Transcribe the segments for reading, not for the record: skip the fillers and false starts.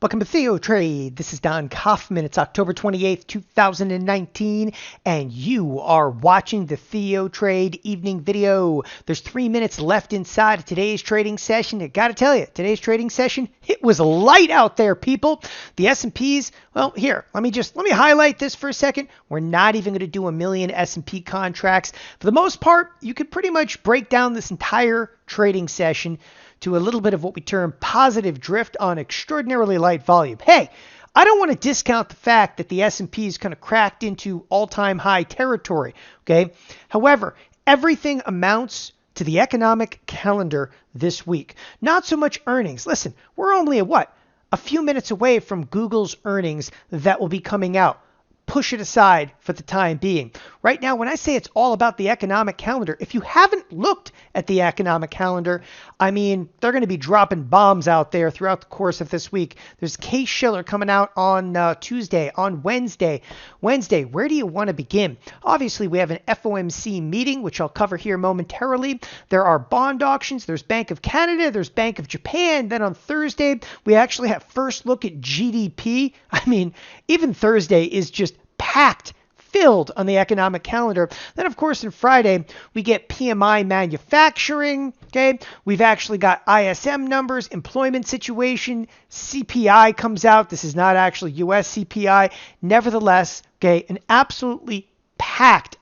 Welcome to TheoTrade. This is Don Kaufman. It's October 28th, 2019, and you are watching the TheoTrade evening video. There's 3 minutes left inside of today's trading session. I gotta tell you, today's trading session, it was light out there, people. The S&Ps, well, here, let me highlight this for a second. We're not even going to do a million S&P contracts. For the most part, you could pretty much break down this entire trading session to a little bit of what we term positive drift on extraordinarily light volume. Hey, I don't want to discount the fact that the S&P is kind of cracked into all-time high territory, okay? However, everything amounts to the economic calendar this week. Not so much earnings. Listen, we're only a few minutes away from Google's earnings that will be coming out. Push it aside for the time being. Right now, when I say it's all about the economic calendar, if you haven't looked at the economic calendar, I mean, they're going to be dropping bombs out there throughout the course of this week. There's Case-Shiller coming out on Tuesday, on Wednesday. Where do you want to begin? Obviously, we have an FOMC meeting, which I'll cover here momentarily. There are bond auctions. There's Bank of Canada. There's Bank of Japan. Then on Thursday, we actually have first look at GDP. I mean, even Thursday is just packed, filled on the economic calendar. Then, of course, on Friday, we get PMI manufacturing, okay? We've actually got ISM numbers, employment situation, CPI comes out. This is not actually US CPI. Nevertheless, okay, an absolutely packed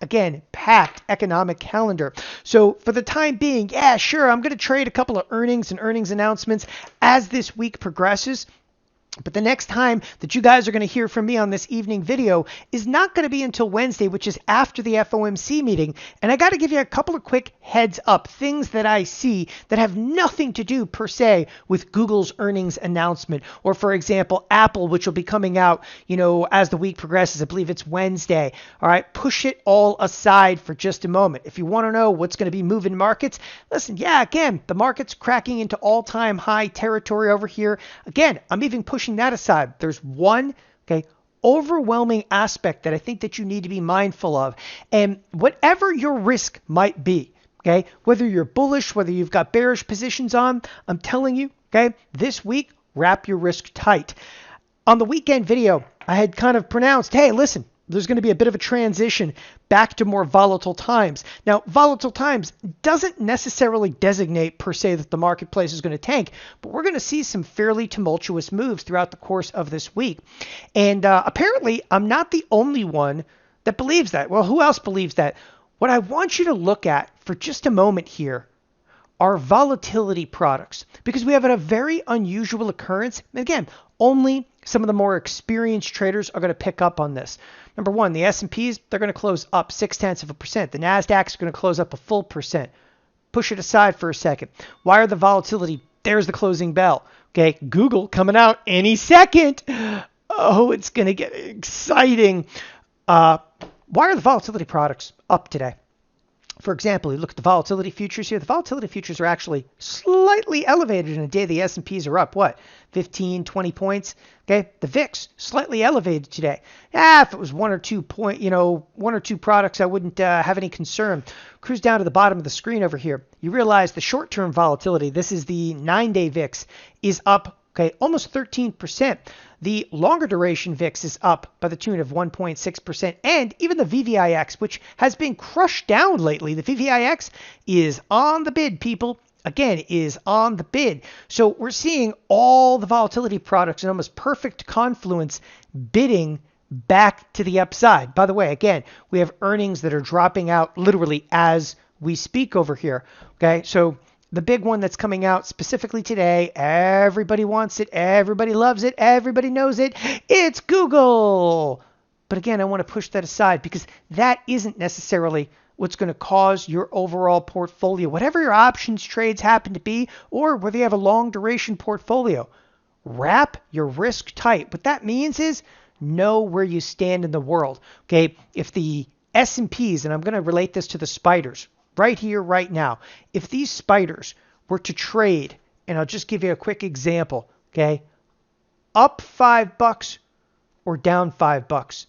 economic calendar. So for the time being, yeah, sure, I'm going to trade a couple of earnings and earnings announcements as this week progresses. But the next time that you guys are going to hear from me on this evening video is not going to be until Wednesday, which is after the FOMC meeting. And I got to give you a couple of quick heads up, things that I see that have nothing to do per se with Google's earnings announcement. Or for example, Apple, which will be coming out, as the week progresses. I believe it's Wednesday. All right, push it all aside for just a moment. If you want to know what's going to be moving markets, listen, yeah, again, the market's cracking into all-time high territory over here. Again, I'm even pushing that aside. There's one, overwhelming aspect that I think that you need to be mindful of. And whatever your risk might be, whether you're bullish, whether you've got bearish positions on, I'm telling you, this week, wrap your risk tight. On the weekend video, I had kind of pronounced, hey, listen, there's going to be a bit of a transition back to more volatile times. Now, volatile times doesn't necessarily designate per se that the marketplace is going to tank, but we're going to see some fairly tumultuous moves throughout the course of this week. And apparently, I'm not the only one that believes that. Well, who else believes that? What I want you to look at for just a moment here are volatility products, because we have a very unusual occurrence. Again, only some of the more experienced traders are going to pick up on this. Number one, the S&Ps, they're going to close up 0.6%. The NASDAQ's going to close up a full percent. Push it aside for a second. Why are the volatility? There's the closing bell. Google coming out any second. Oh, it's going to get exciting. Why are the volatility products up today? For example, you look at the volatility futures here. The volatility futures are actually slightly elevated in a day the S&Ps are up, 15, 20 points? The VIX, slightly elevated today. If it was one or two products, I wouldn't have any concern. Cruise down to the bottom of the screen over here. You realize the short-term volatility, this is the 9-day VIX, is up, almost 13%. The longer duration VIX is up by the tune of 1.6%. And even the VVIX, which has been crushed down lately, the VVIX is on the bid, people. Again, is on the bid. So we're seeing all the volatility products in almost perfect confluence bidding back to the upside. By the way, again, we have earnings that are dropping out literally as we speak over here. So the big one that's coming out specifically today, everybody wants it, everybody loves it, everybody knows it, it's Google. But again, I want to push that aside because that isn't necessarily what's going to cause your overall portfolio, whatever your options trades happen to be, or whether you have a long duration portfolio. Wrap your risk tight. What that means is know where you stand in the world. If the S&Ps, and I'm going to relate this to the spiders, right here, right now. If these spiders were to trade, and I'll just give you a quick example, up $5 or down $5,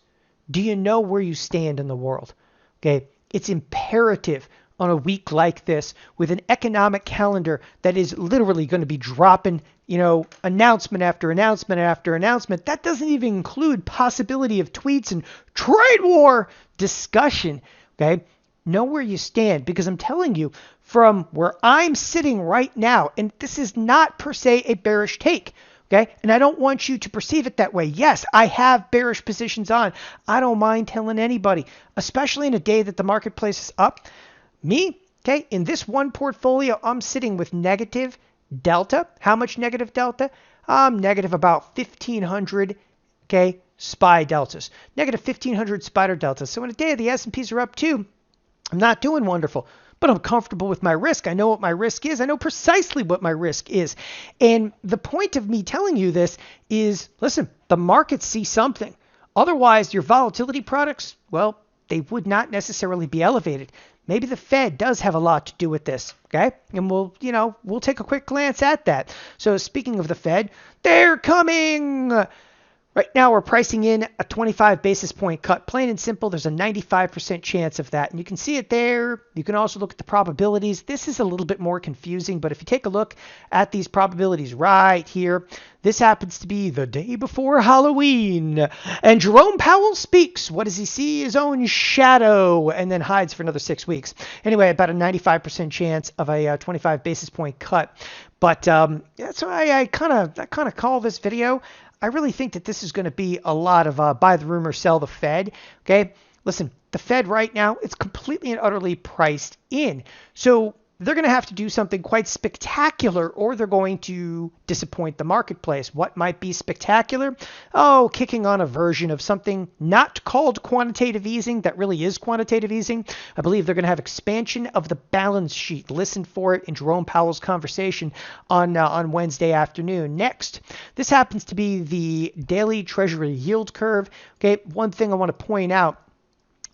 do you know where you stand in the world? It's imperative on a week like this with an economic calendar that is literally going to be dropping, announcement after announcement after announcement. That doesn't even include possibility of tweets and trade war discussion. Okay. Know where you stand, because I'm telling you, from where I'm sitting right now, and this is not per se a bearish take. Okay. And I don't want you to perceive it that way. Yes, I have bearish positions on. I don't mind telling anybody, especially in a day that the marketplace is up. Me, okay, in this one portfolio, I'm sitting with negative delta. How much negative delta? Negative about 1,500, okay, SPY deltas. Negative 1,500 spider deltas. So in a day the S&Ps are up too, I'm not doing wonderful, but I'm comfortable with my risk. I know what my risk is. I know precisely what my risk is. And the point of me telling you this is, listen, the markets see something. Otherwise, your volatility products, well, they would not necessarily be elevated. Maybe the Fed does have a lot to do with this, okay? And we'll take a quick glance at that. So speaking of the Fed, they're coming. Right now, we're pricing in a 25 basis point cut. Plain and simple, there's a 95% chance of that. And you can see it there. You can also look at the probabilities. This is a little bit more confusing, but if you take a look at these probabilities right here, this happens to be the day before Halloween. And Jerome Powell speaks. What does he see? His own shadow, and then hides for another 6 weeks. Anyway, about a 95% chance of a 25 basis point cut. But that's why I kind of call this video. I really think that this is going to be a lot of buy the rumor, sell the Fed. Okay, listen, the Fed right now, it's completely and utterly priced in. So they're going to have to do something quite spectacular, or they're going to disappoint the marketplace. What might be spectacular? Oh, kicking on a version of something not called quantitative easing that really is quantitative easing. I believe they're going to have expansion of the balance sheet. Listen for it in Jerome Powell's conversation on Wednesday afternoon. Next, this happens to be the daily Treasury yield curve. Okay, one thing I want to point out,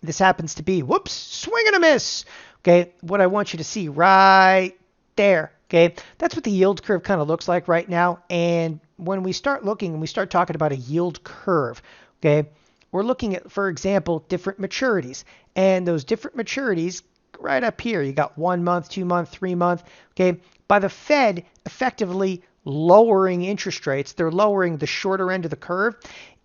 this happens to be, whoops, swing and a miss. Okay, what I want you to see right there, okay, that's what the yield curve kind of looks like right now. And when we start looking and we start talking about a yield curve, okay, we're looking at, for example, different maturities. And those different maturities right up here, you got 1 month, 2 month, 3 month, okay, by the Fed effectively lowering interest rates, they're lowering the shorter end of the curve.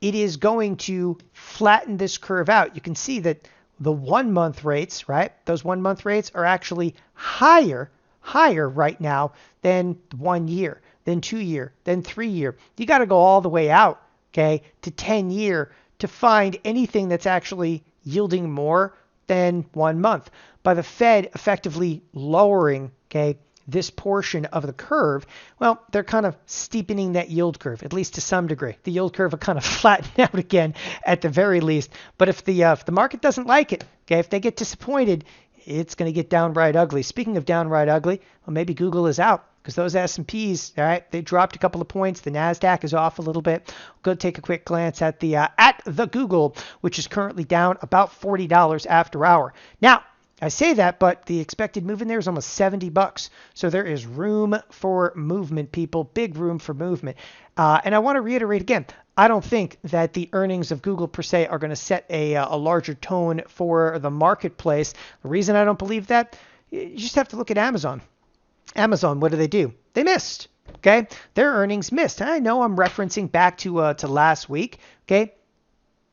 It is going to flatten this curve out. You can see that the 1 month rates, right? Those 1 month rates are actually higher right now than 1 year, than 2 year, than 3 year. You got to go all the way out, okay, to 10 year to find anything that's actually yielding more than 1 month. By the Fed effectively lowering, okay, this portion of the curve, well, they're kind of steepening that yield curve, at least to some degree. The yield curve will kind of flatten out again at the very least. But if the market doesn't like it, okay, if they get disappointed, it's going to get downright ugly. Speaking of downright ugly, well, maybe Google is out, because those S&Ps, all right, they dropped a couple of points. The NASDAQ is off a little bit. We'll go take a quick glance at the Google, which is currently down about $40 after hour. Now, I say that, but the expected move in there is almost $70. So there is room for movement, people. Big room for movement. And I want to reiterate again, I don't think that the earnings of Google per se are going to set a larger tone for the marketplace. The reason I don't believe that, you just have to look at Amazon. Amazon, what do? They missed. Okay, their earnings missed. I know I'm referencing back to last week. Okay,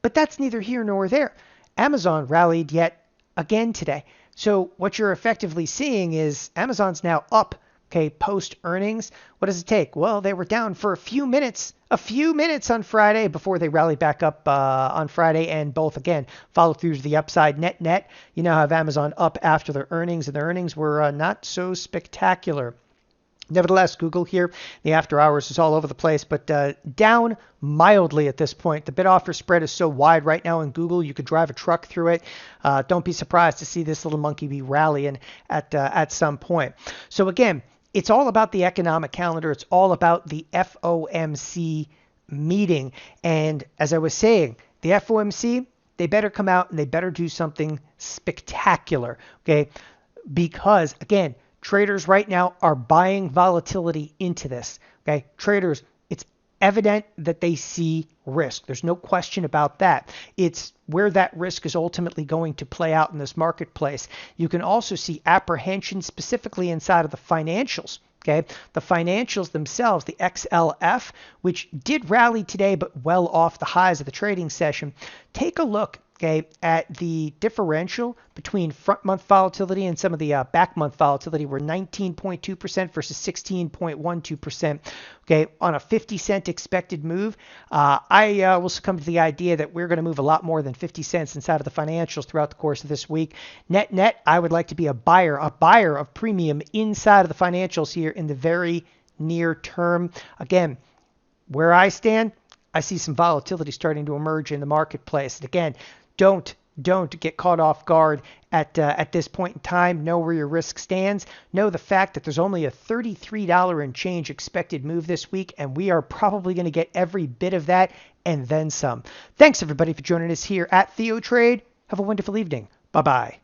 but that's neither here nor there. Amazon rallied yet again today. So what you're effectively seeing is Amazon's now up, okay, post earnings. What does it take? Well, they were down for a few minutes on Friday before they rallied back up on Friday, and both again follow through to the upside. Net. You now have Amazon up after their earnings, and their earnings were not so spectacular. Nevertheless, Google here, the after hours is all over the place, but down mildly at this point. The bid offer spread is so wide right now in Google, you could drive a truck through it. Don't be surprised to see this little monkey be rallying at some point. So again, it's all about the economic calendar. It's all about the FOMC meeting. And as I was saying, the FOMC, they better come out and they better do something spectacular, okay? Because again, traders right now are buying volatility into this. Okay, traders, it's evident that they see risk. There's no question about that. It's where that risk is ultimately going to play out in this marketplace. You can also see apprehension specifically inside of the financials. Okay, the financials themselves, the XLF, which did rally today but well off the highs of the trading session. Take a look, okay, at the differential between front month volatility and some of the back month volatility. We're 19.2% versus 16.12%. Okay, on a 50-cent expected move, I will succumb to the idea that we're going to move a lot more than 50 cents inside of the financials throughout the course of this week. Net, I would like to be a buyer of premium inside of the financials here in the very near term. Again, where I stand, I see some volatility starting to emerge in the marketplace. And again, don't get caught off guard at this point in time. Know where your risk stands. Know the fact that there's only a $33 and change expected move this week, and we are probably going to get every bit of that and then some. Thanks everybody for joining us here at TheoTrade. Have a wonderful evening. Bye-bye.